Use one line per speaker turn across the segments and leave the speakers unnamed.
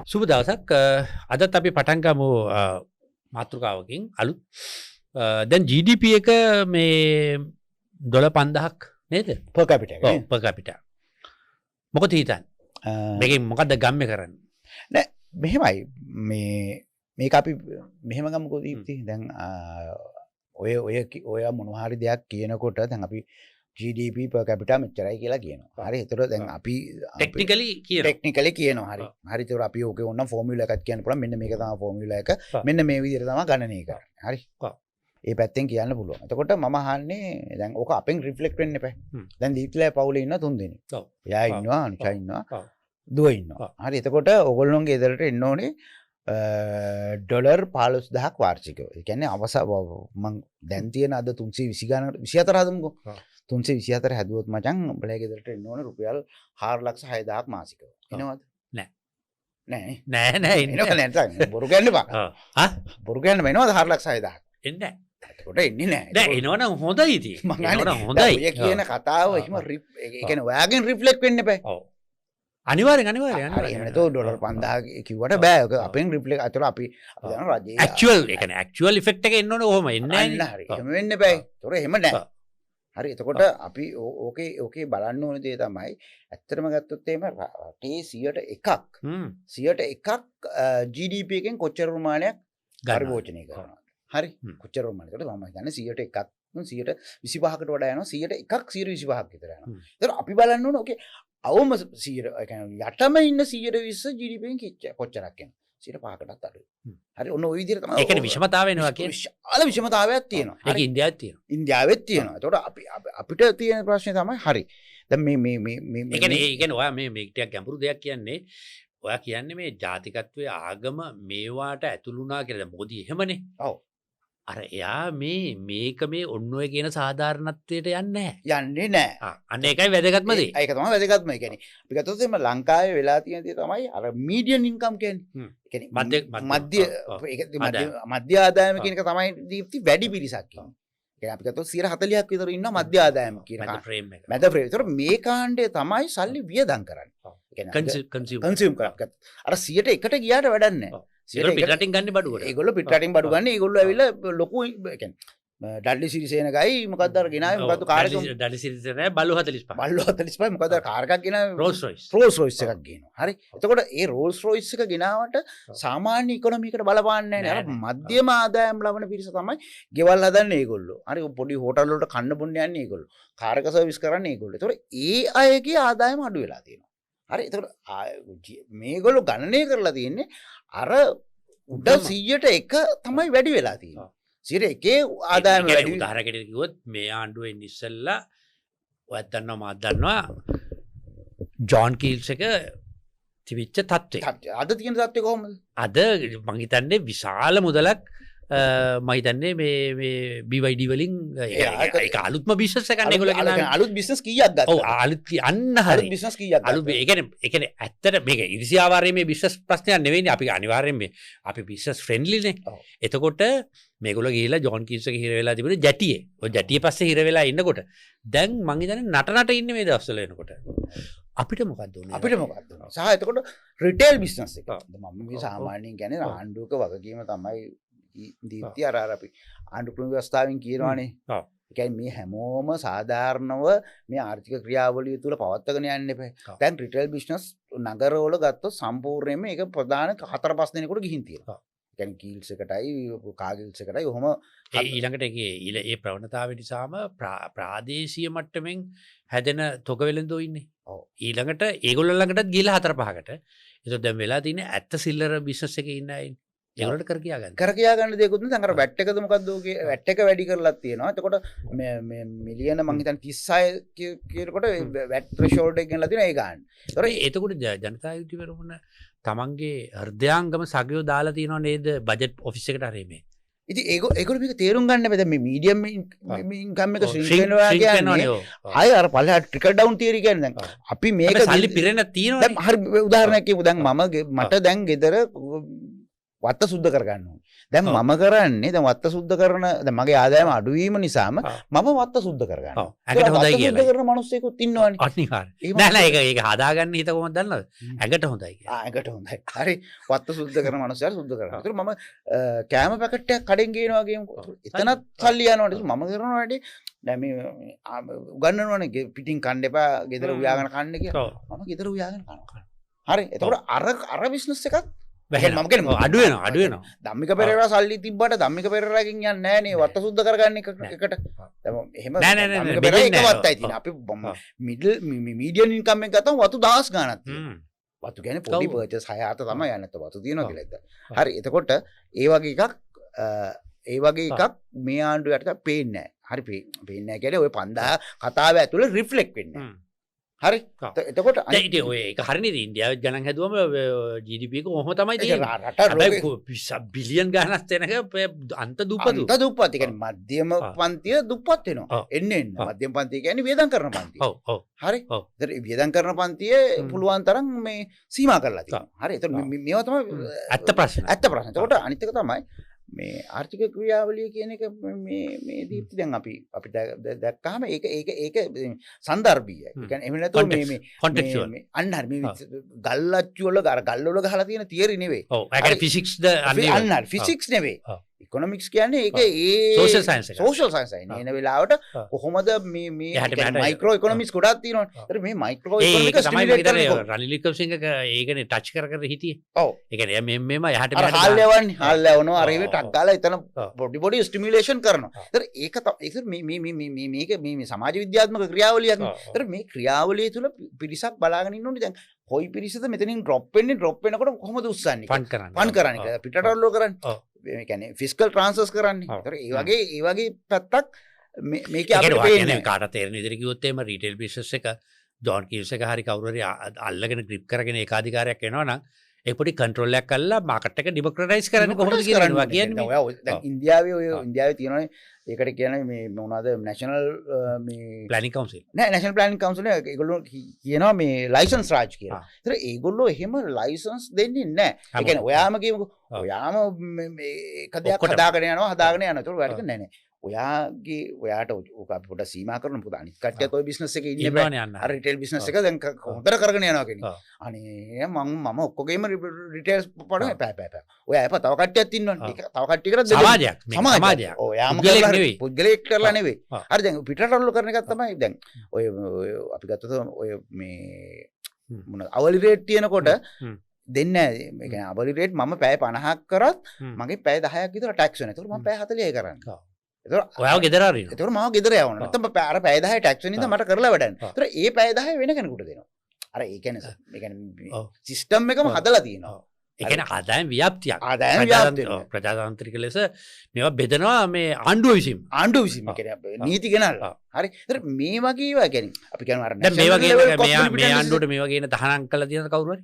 සුබ දවසක් අදත් අපි පටන් ගමු මාතෘකාවකින් අලුත් දැන් GDP එක මේ $5000ක් නේද
per capita
per capita මොකද හිතන්නේ මේකෙන් මොකද්ද ගම්මේ කරන්නේ
නෑ මෙහෙමයි මේක අපි මෙහෙම ගමුකෝ දීප්ති දැන් ඔය මොනවා හරි දෙයක් කියනකොට දැන් අපි GDP per capita මෙච්චරයි කියලා කියනවා. හරි. ඒතකොට දැන් අපි ටෙක්නිකලි කියනවා. හරි. හරි. ඒතකොට අපි ඕකේ ඕනම් ෆෝමියුලා එකක් කියන්න පුළුවන්. මෙන්න මේක තමයි ෆෝමියුලා එක. මෙන්න මේ විදිහට තමයි ගණනය කරන්නේ. හරි. ඒ පැත්තෙන් කියන්න පුළුවන්. එතකොට මම අහන්නේ දැන් ඕක අපෙන් රිෆ්ලෙක්ට් වෙන්න එපා. දැන් දීප්තිලා පවුලේ ඉන්න 3 දෙනෙක්. ඔව්. එයා ඉන්නවා, අනිෂා ඉන්නවා. දුව ඉන්නවා. හරි. එතකොට ඕගොල්ලෝගේ ගෙදරට එන්න ඕනේ $15000ක් වාර්ෂිකව. ඒ කියන්නේ මම දැන් තියෙන අද 320 ගණනකට 24 හදමුකෝ. 324 හැදුවොත් මචං උඹලා ගෙදරට එන්න ඕන රුපියල් 4,06,000ක් මාසිකව. එනවද?
නෑ
එනක නැත්නම් බොරු කියන්න එපා. බොරු කියන්න වෙනවද 4,06,000ක්?
එන්නේ
නැහැ. ඒකට එන්නේ නැහැ.
දැන් එනවනම් හොඳයි ඉතින්. එනවනම් හොඳයි.
ඔය කියන කතාව එහෙම ඒ කියන්නේ ඔයාගෙන් රිෆ්ලෙක්ට් වෙන්න එපා.
ඔව්. අනිවාර්යෙන්
හරි එහෙම නැතෝ $5000 කිව්වට බෑ. ඔක අපෙන් රිෆ්ලෙක්ට් අතර අපි දන්න රජයේ
ඇක්චුවල් ඒ කියන්නේ ඇක්චුවල් ඉෆෙක්ට් එක එන්න ඕනේ ඔහොම එන්නේ නැහැ.
හරි. එහෙම වෙන්න බෑ. ඒතොර එහෙම නැහැ. හරි එතකොට අපි ඕකේ බලන්න ඕන දේ තමයි ඇත්තටම ගත්තොත් එහෙම රටේ 100%ක් GDP එකෙන් කොච්චර ප්‍රමාණයක් පරිභෝජනය කරනවා. හරි කොච්චර ප්‍රමාණයකට මම හිතන්නේ 100%ක් 125කට වඩා යනවා 101ක් 125ක් විතර යනවා. ඒතර අපි බලන්න ඕන ඕකේ අවම 100 ඒ කියන්නේ යටම ඉන්න 120 GDP එකෙන් කොච්චරක් යනවා. 5%කටත් අඩුයි. හරි ඔන්න ওই විදිහට තමයි.
ඒ කියන්නේ විෂමතාවය වෙනවා කියන්නේ.
විශාල විෂමතාවයක් තියෙනවා.
ඒක ඉන්දියාවෙත් තියෙනවා.
ඉන්දියාවෙත් තියෙනවා. ඒතකොට අපිට තියෙන ප්‍රශ්නේ තමයි හරි. දැන් මේ
ඒ කියන්නේ ඔයා මේ ටිකක් ගැඹුරු දෙයක් කියන්නේ. ඔයා කියන්නේ මේ ජාතිකත්වයේ ආගම මේවාට ඇතුළුනා කියලා. දැන් මොකද එහෙමනේ.
ඔව්.
අර එයා මේක මේ ඔන්න ඔය කියන සාධාරණත්වයට යන්නේ
යන්නේ නැහැ.
අන්න ඒකයි වැදගත්ම දේ.
ඒක තමයි වැදගත්ම. ඒ කියන්නේ අපි ගත්තොත් එimhe ලංකාවේ වෙලා තියෙන දේ තමයි අර මීඩියන් ඉන්කම් කියන්නේ. ඒ කියන්නේ මධ්‍ය ආදායම කියන එක තමයි දීප්ති වැඩි පිරිසක් ඉන්නේ. ඒ කියන්නේ අපි ගත්තොත් 40ක් විතර ඉන්නවා මධ්‍ය ආදායම කියන
මැද ෆ්‍රේම් එක.
මැද ෆ්‍රේම්. ඒතර මේ කාණ්ඩය තමයි සල්ලි වියදම් කරන්නේ.
ඒ කියන්නේ
කන්සියුම් කරා. අර 100ට ගියාට වැඩක් නැහැ.
පිටරටින් ගන්න බඩුවට.
ඒගොල්ලෝ පිටරටින් බඩු ගන්න. ඒගොල්ලෝ ඇවිල්ලා ලොකු ඒ කියන්නේ ඩඩ්ලි සිරිසේන ගයි මොකක්ද අර ගෙනාවේ මොකක්ද කාර් එක
ඩඩ්ලි සිරිසේන බල්ලු 45
මොකක්ද කාර් එකක් ගෙනාවේ
රෝල්ස් රොයිස්
එකක් ගේනවා. හරි. එතකොට ඒ රෝල්ස් රොයිස් එක ගෙනාවට සාමාන්‍ය ඉකොනොමියකට බලපාන්නේ නැහැ නේ. අර මධ්‍යම ආදායම් ලබන පිරිස තමයි ගෙවල් හදන්නේ ඒගොල්ලෝ. හරි පොඩි හෝටල් වලට කන්න බොන්න යන්නේ ඒගොල්ලෝ. කාර් එක සර්විස් කරන්නේ ඒගොල්ලෝ. එතකොට ඒ අයගේ ආදායම අඩු වෙලා තියෙනවා. හරි. එතකොට මේගොල්ලෝ ගණනය කරලා තියෙන්නේ අර උඩ 100ට 1 තමයි වැඩි වෙලා තියෙන්නේ. 101 ආදායම වැඩි.
උදාහරණයකට කිව්වොත් මේ ආණ්ඩුවෙන් ඉස්සෙල්ලා ඔයත් දන්නවා මාත් දන්නවා ජොන් කීල්ස් එක තිබිච්ච තත්ත්වය.
අද තියෙන තත්ත්වය කොහොමද?
අද මං හිතන්නේ විශාල මුදලක් මම හිතන්නේ මේ BYD වලින් ඒක අලුත්ම බිස්නස් එකක් නේ ඒගොල්ලෝ ගෙනාවේ.
අලුත් බිස්නස් කීයක් ගත්තා?
ඔව් අලුත් අන්න හරි.
අලුත් බිස්නස් කීයක් ගත්තා?
අලුත් ඒ කියන්නේ ඇත්තට මේක ඉරිසියාවාරයේ මේ බිස්නස් ප්‍රශ්නයක් නෙවෙයිනේ. අපි අනිවාර්යෙන් මේ අපි බිස්නස් ෆ්‍රෙන්ඩ්ලි නේ. එතකොට මේගොල්ලෝ ගිහිල්ලා ජොන් කීල්ස් එක හිර වෙලා තිබුණේ ජැටියේ. ඔය ජැටියේ පස්සේ හිර වෙලා ඉන්නකොට දැන් මං හිතන්නේ නට ඉන්නේ මේ දවස්වල එනකොට. අපිට මොකක්ද උනේ?
සහ එතකොට රිටේල් බිස්නස් එක. මම මේ සාමාන්‍යයෙන් කියන්නේ ආණ්ඩුවක වගකීම තමයි දීප්ති අර අපි ආණ්ඩු ක්‍රම ව්‍යවස්ථාවෙන් කියනවානේ. ඒ කියන්නේ මේ හැමෝම සාධාරණව මේ ආර්ථික ක්‍රියාවලිය තුල පවත්වාගෙන යන්න එපා. දැන් රිටේල් බිස්නස් නගරවල ගත්තොත් සම්පූර්ණයෙන්ම ඒක ප්‍රධාන 4-5 දෙනෙකුට ගිහින් තියෙනවා. ඒ කියන්නේ කීල්ස් එකටයි කාගිල්ස් එකටයි ඔහොම
ඊළඟට ඒ ප්‍රවණතාවය නිසාම ප්‍රාදේශීය මට්ටමින් හැදෙන තොග වෙළඳෝ ඉන්නේ. ඊළඟට ඒගොල්ලෝ ළඟටත් ගිහලා 4-5කට. ඒක දැන් වෙලා තියෙන්නේ ඇත්ත සිල්ලර බිස්නස් එකේ ඉන්න අය. ඒවලට කර කියා ගන්න දෙයක්වත් නැහැ. අර වැට් එකද මොකද්ද ඔගේ වැට් එක වැඩි කරලා තියෙනවා. එතකොට මේ මිලියන මං හිතන්නේ 36 කියනකොට වැට් ත්‍රෙෂෝල්ඩ් එක ගෙනලා තියෙනවා ඒ ගන්න. එතකොට ජනතා යුද්ධ වෙරුණ තමන්ගේ හෘදයාංගම සගයෝ දාලා තියෙනව නේද බජට් ඔෆිස් එකට හරි මේ.
ඉතින් ඒගොල්ලෝ මේක තේරුම් ගන්න බෑ. දැන් මේ මීඩියම් ඉන්කම් එක ශ්‍රින්ක් වෙනවා කියන්නේ ආය අර පල්ලෙහාට ට්‍රිකල් ඩවුන් තියරි කියන්නේ දැන් අපි මේක
සල්ලි පිරෙන තියෙනවා.
දැන් හරි උදාහරණයක් කියමු. දැන් මට දැන් ගෙදර වත්ත සුද්ධ කරගන්න ඕනේ. දැන් මම කරන්නේ දැන් වත්ත සුද්ධ කරන දැන් මගේ ආදායම අඩු වීම නිසාම මම වත්ත සුද්ධ කරගන්නවා.
ඇඟට හොඳයි
වත්ත
කියලා.
සුද්ධ කරන මිනිස්සෙකුත් ඉන්නවනේ.
අනිවාර්යයෙන්. නෑ නෑ ඒක හදාගන්න හිත කොහොමද දන්නවද? ඇඟට හොඳයි කියලා.
ඇඟට හොඳයි. හරි වත්ත සුද්ධ කරන මිනිස්සුන්ට සුද්ධ කරනවා. ඒතර මම කෑම පැකට් එකක් කඩෙන් ගේනවා කියමුකෝ. එතනත් සල්ලි යනවානේ. මම කරන වැඩේ දැන් මේ උගන්වනවනේ පිටින් කන්න එපා ගෙදර උයාගෙන කන්න කියලා. මම ගෙදර උයාගෙන කනවා. හරි. එතකොට අර බිස්නස් එකක් මම කියන්නේ
අඩු වෙනවා.
ධම්මික පෙරේරා සල්ලි තිබ්බට ධම්මික පෙරේරාගෙන් යන්නේ නැහැ නේ වත්ත සුද්ධ කරගන්න එකට. දැන් එහෙම ධම්මික පෙරේරා එක වත්තයි තියෙන. අපි මිඩල් මීඩියම් ඉන්කම් එක ගත්තම වතු 10 ගණක් තියෙනවා. වතු කියන්නේ පොඩි පර්චේස් 6-7 තමයි යන්නේ. වතු තියෙනවා කියලා ඉතින්. හරි. එතකොට ඒ වගේ එකක් මේ ආණ්ඩුව යටතේ පේන්නේ නැහැ. හරි පේන්නේ නැහැ කියන්නේ ඔය 5000 කතාව ඇතුළේ රිෆ්ලෙක්ට් වෙන්නේ නැහැ. හරි. එතකොට
ඔය ඒක හරිනේ ඉන්දියාවේ ගණන් හැදුවම GDP එක කොහොම තමයි තියෙන්නේ. බිලියන් ගණනක් තැනක අන්ත දුප්පත්.
ඒ කියන්නේ මධ්‍යම පන්තිය දුප්පත් වෙනවා. එන්න මධ්‍යම පන්තිය කියන්නේ වියදම් කරන පන්තිය. හරි. ඒතර වියදම් කරන පන්තිය පුළුවන් තරම් මේ සීමා කරලා තියෙනවා. හරි. ඒතර මේවා තමයි
ඇත්ත ප්‍රශ්න.
එතකොට අනිත් එක තමයි මේ ආර්ථික ක්‍රියාවලිය කියන එක මේ දීප්ති දැන් අපි දැක්කහම ඒක සන්දර්භීයයි. ඒ කියන්නේ එහෙම නැතුව මේ
කොන්ටෙක්ස්චුවල්
අන්න හරි මේ ගල්ලච්චු වල ගල් වල ගහලා තියෙන තියරි නෙවෙයි.
ඔව් ඒ කියන්නේ ෆිසික්ස් ද
අන්න හරි ෆිසික්ස් නෙවෙයි. ඉකොනොමික්ස් කියන්නේ ඒක
සෝෂල් සයන්ස් එක.
සෝෂල් සයන්ස් එක. එන වෙලාවට කොහොමද මේ මයික්‍රෝ ඉකොනොමික්ස් ගොඩක් තියෙනවා. ඒතර මේ මයික්‍රෝ ඉකොනොමික්ස්
ස්ටිමියුලේට් කරන්නේ රනිල් වික්‍රමසිංහ ඒකනේ ටච් කර හිටියේ.
ඔව්.
ඒ කියන්නේ මෙහෙම යහට
මෙහාට හාල් යවනවා අර ඒවේ ටක් ගාලා එතන පොඩි ස්ටිමියුලේෂන් කරනවා. ඒතර ඒක මේ සමාජ විද්‍යාත්මක ක්‍රියාවලියක්. ඒතර මේ ක්‍රියාවලිය තුල පිරිසක් බලාගෙන ඉන්න ඕනේ. දැන් කොයි පිරිසද මෙතනින් ඩ්‍රොප් වෙනකොට කොහොමද උස්සන්නේ?
ෆන්
කරන්නේ. පිටරටවල කරන්නේ. ඒ කියන්නේ ෆිස්කල් ට්‍රාන්ස්ෆර්ස් කරන්නේ. ඒතර ඒ වගේ පැත්තක් මේක අපිට පේන්නේ.
කාට තේරෙන විදිහට කිව්වොත් එහෙම රීටේල් බිස්නස් එක ජෝන් කීල්ස් එක හරි කවුරු හරි අල්ලගෙන ග්‍රිප් කරගෙන ඒකාධිකාරයක් එනවා නම් ඒ පොඩි කන්ට්‍රෝල් එකක් කරලා මාකට් එක ඩෙමොක්‍රටයිස් කරන්න කොහොමද කියනවා කියන්නේ.
දැන් ඉන්දියාවේ තියෙනවනේ ඒකට කියන්නේ මේ මොනවාද නැෂනල් මේ
ප්ලෑනින් කවුන්සිල්.
නෑ නැෂනල් ප්ලෑනින් කවුන්සිල් ඒගොල්ලෝ කියනවා මේ ලයිසන්ස් රාජ් කියලා. ඒතර ඒගොල්ලෝ එහෙම ලයිසන්ස් දෙන්නේ නැහැ. ඒ කියන්නේ ඔයාම කියමුකෝ ඔයාම මේ එක දෙයක් හදාගෙන යනවා. ඒතර ඔයාට නෑ නෑ. ඔයාට ඕක අපි පොඩ්ඩක් සීමා කරන්න මොකද අනිත් කට්ටියත් ඔය බිස්නස් එකේ ඉන්නේ බෑ. අර රිටේල් බිස්නස් එක දැන් හොඳට කරගෙන යනවා කියන්නේ. අනේ මම ඔක්කොගේම රිටේල් පඩම පෑ. ඔය අයප තව කට්ටියක් ඉන්නවනේ. ඒක තව කට්ටියකට
සමාජයක්.
ඔයාම පුද්ගලයෙක් කරලා නෙවෙයි. හරි දැන් පිටරටවල කරන එකක් තමයි දැන් ඔය අපි ගත්තොත් ඔය මේ මොන අවලි රේට් තියෙනකොට දෙන්නේ නැහැ. ඒ කියන්නේ අවලි රේට් මම පැය 50ක් කරත් මගේ පැය 10ක් විතර ටැක්ස් වෙනවා. ඒතකොට මම පැය 40යි කරන්නේ.
ඔයාව ගෙදර ආරිනවා.
ඒතකොට මාව ගෙදර යවනවා. නැත්නම් අර පැය 10 ටැක්ස් වෙනින්ද මට කරලා වැඩක් නැහැ. ඒතකොට ඒ පැය 10 වෙන කෙනෙකුට දෙනවා. අර ඒ කියන්නේ සිස්ටම් එකම හදලා තියෙනවා.
ඒ කියන්නේ ආදායම් ව්‍යාප්තියක්. ප්‍රජාතාන්ත්‍රික ලෙස මේවා බෙදනවා මේ ආණ්ඩුව විසින්.
ආණ්ඩුව විසින් කියන්නේ නීති ගෙනල්ලා. හරි. ඒතර මේ වගේ ඒවා කියන්නේ අපි කියනවා අර
මේ වගේ මේ ආණ්ඩුවට මේ වගේ තහනම් කළා තියෙනවද කවුරු හරි?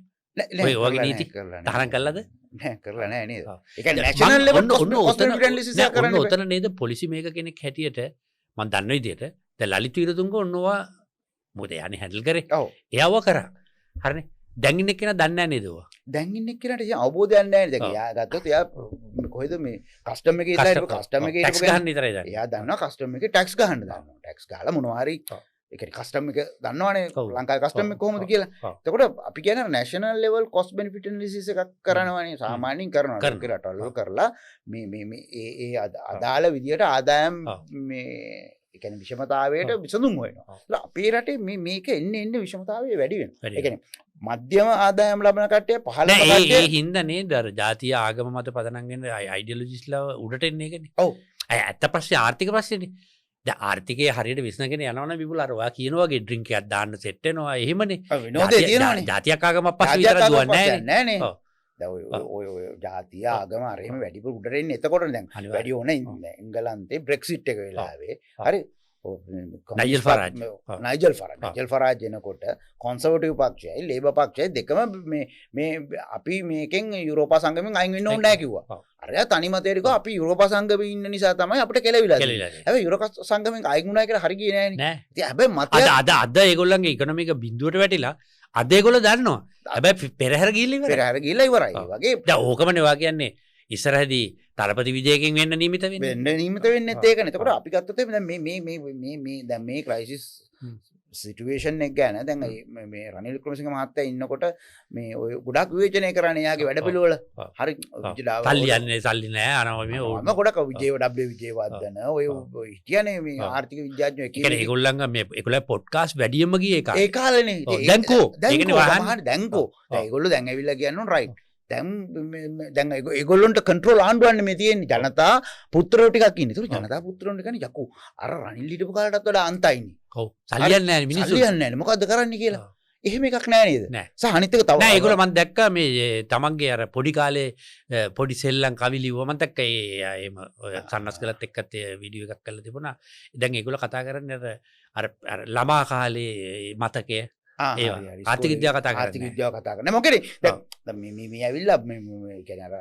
ඔය වගේ නීති තහනම් කළාද?
නෑ කරලා නෑ නේද? ඒ කියන්නේ නැෂනල් ලෙවල් කොස්ට් එවිඩන්ස් එක කරන්නේ.
ඔතන නේද පොලිසි මේක කෙනෙක් හැටියට මම දන්න විදිහට දැන් ලලිත් වීරතුංග ඔන්නවා මොකද යන්නේ හැන්ඩල් කරේ. එයාව කරා. හරිනේ. දැන් ඉන්න කෙනා දන්නේ නැහැ නේද ඔවා?
දැන් ඉන්න කෙනාට අවබෝධයක් නැහැ නේද? එයා ගත්තොත් එයා කොහෙද මේ කස්ටම් එකේ ඉඳලා කස්ටම් එකේ
ටැක්ස් ගන්න විතරයි දන්නේ.
එයා දන්නවා කස්ටම් එකේ ටැක්ස් ගහන්න දන්නවා. ටැක්ස් ගහලා මොනවා හරි ඒ කියන්නේ කස්ටම් එක දන්නවනේ ලංකාවේ කස්ටම් එක කොහොමද කියලා. එතකොට අපි කියන්නේ national level cost benefit analysis එකක් කරනවානේ සාමාන්‍යයෙන් කරනවා. ඒක රටවල් කරලා මේ ඒ අදාළ විදියට ආදායම් මේ ඒ කියන්නේ විෂමතාවයට විසඳුම් හොයනවා. අපේ රටේ මේක එන්න විෂමතාවය වැඩි වෙනවා. ඒ කියන්නේ මධ්‍යම ආදායම් ලබන කට්ටිය පහළ
කට්ටිය ඒ හින්දා නේද අර ජාතිය ආගම මත පදනම් වෙන අයිඩියොලොජිස්ලා උඩට එන්නේ ඒකනේ.
ඔව්.
ඇත්ත ප්‍රශ්නේ ආර්ථික ප්‍රශ්නේනේ. දැන් ආර්ථිකයේ හරියට විශ්නගෙන යනවනේ විපුල අර ඔයා කියන වගේ ඩ්‍රින්ක් එකක් දාන්න සෙට් වෙනවා එහෙමනේ.
විනෝදේ තියෙනවනේ.
ජාතියක් ආගමක් පස්සේ විතර දුවන්නේ
නැහැ නේ. දැන් ඔය ජාතිය ආගම අර එහෙම වැඩිපුර උඩට එන්නේ එතකොට දැන් වැඩි ඕනේ එංගලන්තේ බ්‍රෙක්සිට් එක වෙලාවේ. හරි. නයිජල් ෆරාජ් එනකොට කොන්සර්වටිව් පක්ෂයයි ලේබර් පක්ෂයයි දෙකම මේ අපි මේකෙන් යුරෝපා සංගමෙන් අයින් වෙන්න ඕනේ නැහැ කිව්වා. අරයා තනිමතයට කිව්වා අපි යුරෝපා සංගමේ ඉන්න නිසා තමයි අපිට කෙලවිලා තියෙන්නේ. හැබැයි යුරෝපා සංගමෙන් අයින් වුණා කියලා හරි ගියේ නැහැ නේ. ඉතින් හැබැයි මතය
අද ඒගොල්ලන්ගේ ඉකොනොමික බිඳුවට වැටිලා අදේගොල්ලෝ දන්නවා. හැබැයි පෙරහැර ගිහිල්ලා ඉවරයි.
පෙරහැර ගිහිල්ලා ඉවරයි. ඒ වගේ
දැන් ඕකමනේ වා කියන්නේ ඉස්සරහදී තලපති විජයකින් වෙන්න නියමිත වෙන්නේ.
වෙන්න නියමිත වෙන්නේත් ඒකනේ. එතකොට අපි ගත්තොත් දැන් මේ දැන් මේ ක්‍රයිසිස් සිටුවේෂන් එක ගැන දැන් මේ රනිල් වික්‍රමසිංහ මහත්තයා ඉන්නකොට මේ ඔය ගොඩක් විවේචනය කරන්නේ එයාගේ වැඩපිළිවෙල. හරි
සල්ලි යන්නේ සල්ලි නෑ අරම මේ
ඕම ගොඩක් විජේවර්ධන ඔය හිටියනේ මේ ආර්ථික විද්‍යාඥයෝ
කියන්නේ ඒගොල්ලන්ගේ මේ ඒගොල්ලෝ පොඩ්කාස්ට් වැඩියම ගියේ ඒක.
ඒ කාලේනේ.
දැන්කෝ ඒකනේ වහන්නේ.
දැන්කෝ. ඒගොල්ලෝ දැන් ඇවිල්ලා කියනවා රයිට්. දැන් ඒගොල්ලොන්ට කන්ට්‍රෝල් ආණ්ඩුවන්නේ මේ තියෙන්නේ ජනතා පුත්‍රයෝ ටිකක් ඉන්නේ. ඒතර ජනතා පුත්‍රයෝ ටිකනේ යකෝ අර රනිල් හිටපු කාලටත් වඩා අන්තයිනේ.
ඔව්. සල්ලියක් නැහැ මිනිස්සු.
සල්ලියක් නැහැ. මොකද්ද කරන්නේ කියලා. එහෙම එකක් නැහැ නේද? සහ අනිත් එක තව
නෑ ඒගොල්ලෝ මම දැක්කා මේ තමන්ගේ අර පොඩි කාලේ පොඩි සෙල්ලම් කවි ලිව්වා මම දැක්කා එහෙම සන්නස් කළත් එක්කත් වීඩියෝ එකක් කරලා තිබුණා. දැන් ඒගොල්ලෝ කතා කරන්නේ අර ළමා කාලේ මතකය ආර්ථික විද්‍යාව කතා කරන්නේ.
ආර්ථික විද්‍යාව කතා කරන්නේ. මොකද දැන් මේ ඇවිල්ලා මේ කියන්නේ අර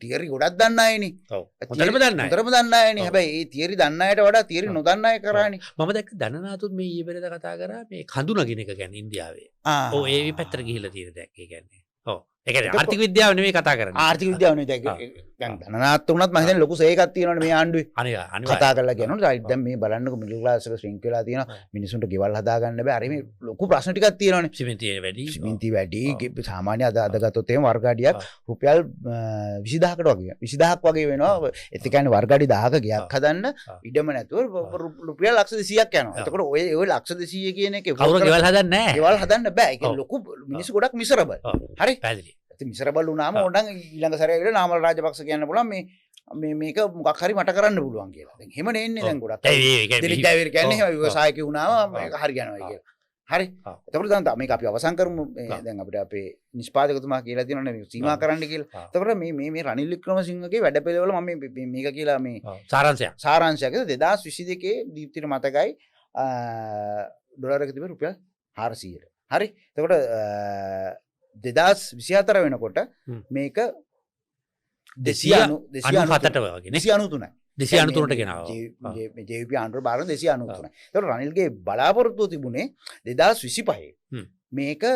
තියරි ගොඩක් දන්න අයනේ.
ඔව්. හොඳටම දන්න අය.
හොඳටම දන්න අයනේ. හැබැයි ඒ තියරි දන්න අයට වඩා තියරි නොදන්න අය කරානේ.
මම දැක්ක දනනාතුත් මේ ඊයේ පෙරේද කතා කරා මේ කඳුනගින එක ගැන ඉන්දියාවේ. ඔව් ඒ පැත්තට ගිහිල්ලා තියෙන දැක් ඒ කියන්නේ. ඔව්. ඒ කියන්නේ ආර්ථික විද්‍යාව නෙමෙයි කතා කරන්නේ.
ආර්ථික විද්‍යාව නෙමෙයි දැන් ධනනාත් උනත් මම හිතන්නේ ලොකු සේකක් තියෙනවනේ මේ ආණ්ඩුවේ.
අනිවාර්යයෙන්
කතා කරලා කියනොත් රයිට් දැන් මේ බලන්නකො මිඩල් ක්ලාස් එක ශ්‍රින්ක් වෙලා තියෙනවා. මිනිසුන්ට ගෙවල් හදා ගන්න බෑ. අර මේ ලොකු ප්‍රශ්න ටිකක් තියෙනවනේ. සිමෙන්ති වැඩි සාමාන්‍ය අද ගත්තොත් එහෙම වර්ග අඩියක් රුපියල් 20000කට වගේ 20000ක් වගේ වෙනවා. ඒ කියන්නේ වර්ග අඩි 1000ක ගයක් හදන්න ඉඩම නැතුව රුපියල් ලක්ෂ 200ක් යනවා. එතකොට ඔය ලක්ෂ 200 කියන එකේ
කවුරු ගෙවල් හදන්නේ නැහැ.
ගෙවල් හදන්න බෑ. ඒක ලොකු මිනිස්සු ගොඩක් මිසරබල්. හරි.
පැහැදිලි.
මිසරබල් වුණාම ඕනනම් ඊළඟ සැරේ ඇවිල්ලා නාමල් රාජපක්ෂ කියන්න පුළුවන් මේක මොකක් හරි මට කරන්න පුළුවන් කියලා. දැන් එහෙම නෙන්නේ දැන් ගොඩක්. දිලිජ්ජාවීර කියන්නේ එහෙම ව්‍යවසායකයෝ වුණාම මේක හරියනවා කියලා. හරි. එතකොට දැන් මේක අපි අවසන් කරමු. දැන් අපිට අපේ නිෂ්පාදකතුමා කියලා තියෙනවනේ මේක සීමා කරන්න කියලා. එතකොට මේ රනිල් වික්‍රමසිංහගේ වැඩපිළිවෙල මම මේක කියලා මේ සාරාංශයක් 2022 දීප්තිට මතකයි ඩොලර් එක තිබෙ රුපියල් 400ට. හරි. එතකොට 2024 වෙනකොට මේක 297ට වගේ 293යි
293ට ගෙනාවා.
JVP ආණ්ඩුව බාර 293යි. ඒතකොට රනිල්ගේ බලාපොරොත්තුව තිබුණේ 2025 මේක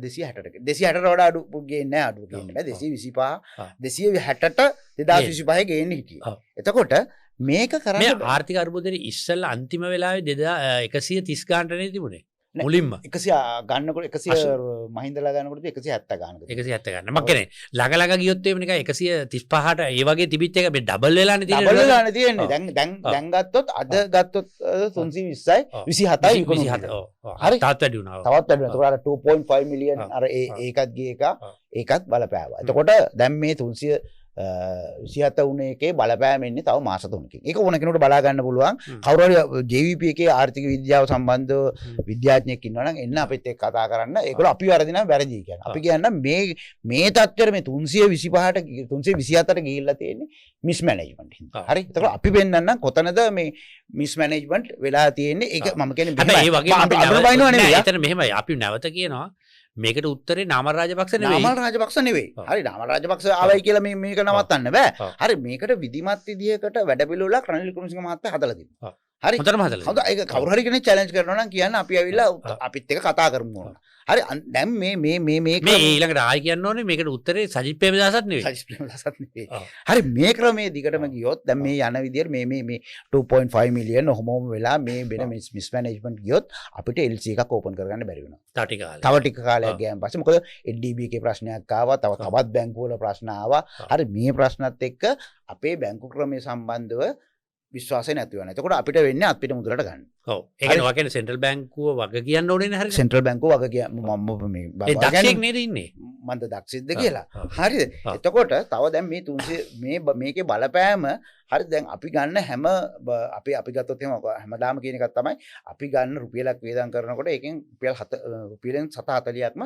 260ට වඩා අඩු ගේන්නේ නැහැ. අඩු ගේන්නේ නැහැ. 225 260ට 2025 ගේන්නේ හිටියේ. එතකොට මේක කරන්නේ
ආර්ථික අර්බුදයේ ඉස්සෙල්ලා අන්තිම වෙලාවේ 130 ගානට නේ තිබුණේ. මුලින්ම
100 ගන්නකොට 100 මහින්දලා ගන්නකොට 170 ගන්නකොට
170 ගන්න. මම කියන්නේ ළඟ ළඟ ගියොත් එහෙම නිකන් 135ට ඒ වගේ තිබිච්ච එක මේ ඩබල් වෙලානේ තියෙන්නේ.
ඩබල් වෙලානේ තියෙන්නේ. දැන් ගත්තොත් අද ගත්තොත් 320යි 27යි 27.
හරි. තවත් වැඩි වුණා.
තවත් වැඩි වුණා. ඒකට අර 2.5 මිලියන් අර ඒකත් ගිය එක ඒකත් බලපෑවා. එතකොට දැන් මේ 327 වුණ එකේ බලපෑම එන්නේ තව මාස 3කින්. ඒක ඕන කෙනෙකුට බලා ගන්න පුළුවන්. කවුරු හරි JVP එකේ ආර්ථික විද්‍යාව සම්බන්ධව විද්‍යාඥයෙක් ඉන්නවා නම් එන්න අපිත් එක්ක කතා කරන්න. ඒගොල්ලෝ අපි වැරදි නම් වැරදි කියනවා. අපි කියන්න මේ තත්ත්වෙට මේ 325ට 327ට ගිහිල්ලා තියෙන්නේ මිස් මැනේජ්මන්ට් හින්දා. හරි. ඒතකොට අපි පෙන්නන්න කොතනද මේ මිස් මැනේජ්මන්ට් වෙලා තියෙන්නේ. ඒක මම කියන්නේ
හැබැයි ඒ වගේම අපි අනුබයිනව නෙවෙයි. එතන මෙහෙමයි. අපි නැවත කියනවා මේකට උත්තරේ නාමල් රාජපක්ෂ නෙවෙයි.
නාමල් රාජපක්ෂ නෙවෙයි. හරි නාමල් රාජපක්ෂ ආවයි කියලා මේක නවත්තන්න බෑ. හරි මේකට විධිමත් විදියකට වැඩපිළිවෙලක් රනිල් වික්‍රමසිංහ මහත්තයා හදලා තිබුණා. හරි.
හොඳටම හදලා.
හොඳ ඒක කවුරු හරි කෙනෙක් චැලෙන්ජ් කරනවා නම් කියන්න අපි ඇවිල්ලා අපිත් එක්ක කතා කරමු ඕන. හරි දැන් මේ
ඊළඟට ආයි කියන්න ඕනේ මේකට උත්තරේ සජිත් ප්‍රේමදාසත් නෙවෙයි.
සජිත් ප්‍රේමදාසත් නෙවෙයි. හරි මේ ක්‍රමයේ දිගටම ගියොත් දැන් මේ යන විදියට මේ 2.5 මිලියන් ඔහොමම වෙලා මේ වෙන මිස් මැනේජ්මන්ට් ගියොත් අපිට LC එකක් ඕපන් කරගන්න බැරි වෙනවා. තව ටික කාලයක් ගියාන් පස්සේ මොකද LDB එකේ ප්‍රශ්නයක් ආවා, තවත් බැංකු වල ප්‍රශ්න ආවා. හරි මේ ප්‍රශ්නත් එක්ක අපේ බැංකු ක්‍රමයේ සම්බන්ධව විශ්වාසය නැති වෙනවා. එතකොට අපිට වෙන්නේ අත්පිට මුදලට ගන්න.
ඔව්. ඒ කියන්නේ ඔය කියන්නේ සෙන්ට්‍රල් බැංකුව වග කියන්න ඕනේ නේ හරියට.
සෙන්ට්‍රල් බැංකුව වග කිය මම මේ
ඒ දක්ෂයෙක් නේද ඉන්නේ.
මන්ද දක්ෂෙක්ද කියලා. හරිද? එතකොට තව දැන් මේ 300 මේකේ බලපෑම හරි දැන් අපි ගන්න හැම අපි ගත්තොත් එහෙම හැමදාම කියන එකක් තමයි අපි ගන්න රුපියලක් වේදම් කරනකොට ඒකෙන් රුපියලෙන් 740ක්ම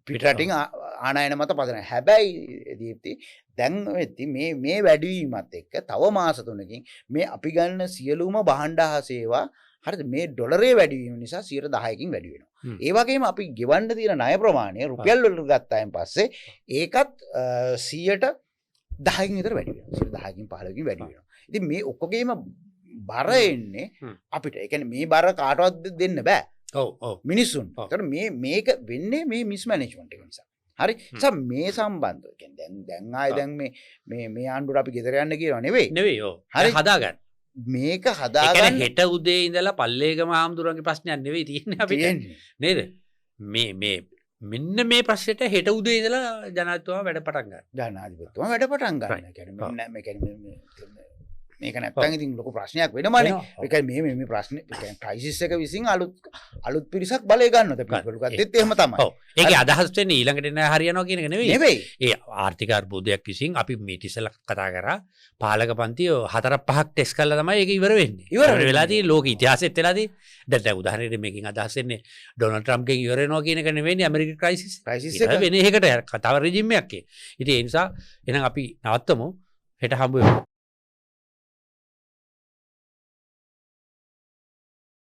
පිටරටින් ආනයන මත පදනයි. හැබැයි දීප්ති දැන් වෙද්දි මේ වැඩිවීමත් එක්ක තව මාස 3කින් මේ අපි ගන්න සියලුම භාණ්ඩ හා සේවා හරිද මේ ඩොලරේ වැඩිවීම නිසා 10%කින් වැඩි වෙනවා. ඒ වගේම අපි ගෙවන්න තියෙන ණය ප්‍රමාණය රුපියල් වලට ගත්තායින් පස්සේ ඒකත් 10%කින් විතර වැඩි වෙනවා. 10%කින් 15කින් වැඩි වෙනවා. ඉතින් මේ ඔක්කොගේම බර එන්නේ අපිට. ඒ කියන්නේ මේ බර කාටවත් දෙන්න බෑ. මිනිස්සුන් තර මේක වෙන්නේ මේ මිස් මැනේජ්මන්ට් එක නිසා හරි මේ සම්බන්ධ දැන් ආය දැන් මේ ආණ්ඩුවට අපි ගෙදර යන්න කියනවා නෙවෙයි
හරි හදාගන්න
මේක හදාගන්න
හෙට උදේ ඉඳලා පල්ලේගම ආම්දුරන්ගේ ප්‍රශ්නයක් නෙවෙයි තියෙන්නේ අපිට නේද මේ මෙන්න මේ ප්‍රශ්නෙට හෙට උදේ ඉඳලා ජනාධිපතිතුමා වැඩ පටන් ගන්න.
ජනාධිපතිතුමා වැඩ පටන් ගන්න. කියන්නේ මේක නැත්තම් ඉතින් ලොකු ප්‍රශ්නයක් වෙනවනේ. ඒක මේ ප්‍රශ්නේ ක්‍රයිසිස් එක විසින් අලුත් පිරිසක් බලය ගන්නවද පිළිපොළු ගත්තෙත් එහෙම තමයි.
ඔව්. ඒකේ අදහස් වෙන්නේ ඊළඟට එන හරියනවා කියන එක නෙවෙයි. ඒ ආර්ථික අර්බුදයක් විසින් අපි මේ ඉතිසලා කතා කරා පාලක පන්ති 4-5ක් ටෙස්ට් කරලා තමයි ඒක ඉවර වෙන්නේ. ඉවර වෙලා තියෙන්නේ ලෝක ඉතිහාසෙත් වෙලා තියෙන්නේ. දැන් උදාහරණයක් මේකෙන් අදහස් වෙන්නේ ඩොනල්ඩ් ට්‍රම්ප්ගෙන් ඉවර වෙනවා කියන එක නෙවෙයි ඇමරිකන් ක්‍රයිසිස්. ක්‍රයිසිස් එක වෙන එකකට තව රෙජිම් එකක්. ඉතින් ඒ නිසා එහෙනම් අපි නවත්තමු හෙට හම්බ වෙමු.